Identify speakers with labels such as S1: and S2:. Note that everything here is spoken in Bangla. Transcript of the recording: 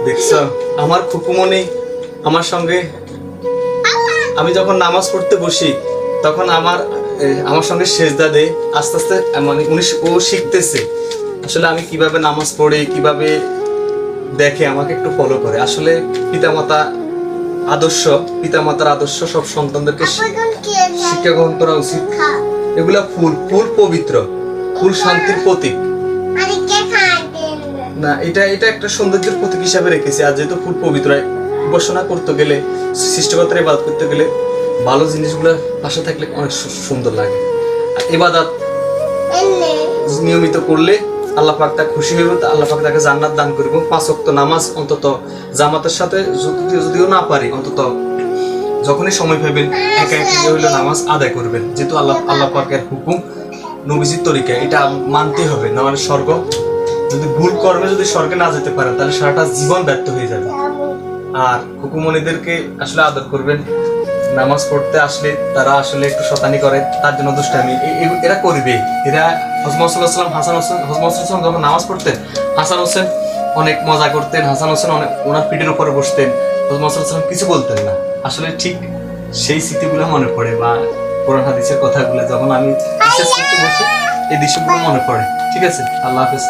S1: দেখছো আমার খুকুমনি আমার সঙ্গে, আমি যখন নামাজ পড়তে বসি তখন আমার সঙ্গে সেজদা দেয় আস্তে আস্তে, মানে ও শিখতেছে আসলে আমি কিভাবে নামাজ পড়ি, কিভাবে দেখে আমাকে একটু ফলো করে। আসলে পিতামাতার আদর্শ সব সন্তানদেরকে শিক্ষা গ্রহণ করা উচিত। এগুলা ফুল পবিত্র, ফুল শান্তির প্রতীক না, এটা একটা সৌন্দর্যের প্রতীক হিসাবে রেখেছি। আর যেহেতু ফুল পবিত্র, উপাসনা করতে গেলে, সৃষ্টিকর্তার ইবাদত করতে গেলে ভালো জিনিসগুলো পাশে থাকলে অনেক সুন্দর লাগে। আর ইবাদত নিয়মিত করলে আল্লাহ পাক তা খুশি হইব, আল্লাহ পাক তাকে জান্নাত দান করবে। 5 ওয়াক্ত নামাজ অন্তত জামাতের সাথে যদিও না পারি, অন্তত যখনই সময় পাবেন একা হইলে নামাজ আদায় করবেন। যেহেতু আল্লাহ পাকের হুকুম, নবীজির তরিকা, এটা মানতে হবে। না মানে স্বর্গ, যদি ভুল কর্মে যদি স্বর্গে না যেতে পারেন তাহলে সারাটা জীবন ব্যর্থ হয়ে যাবে। আর হুকুমনিদেরকে আসলে আদর করবেন। নামাজ পড়তে আসলে তারা আসলে একটু শতানি করে, তার জন্য দুষ্টামি এরা করবে। এরা হাসান হোসেন যখন নামাজ পড়তেন, হাসান হোসেন অনেক মজা করতেন, হাসান হোসেন অনেক ওনার পিঠের উপরে বসতেন, কিছু বলতেন না। আসলে ঠিক সেই স্মৃতিগুলো মনে পড়ে, বা কোরআন হাদিসের কথাগুলো যখন আমি বিশ্বাস করতে বসি এই দৃশ্যগুলো মনে পড়ে। ঠিক আছে, আল্লাহ হাফেজ।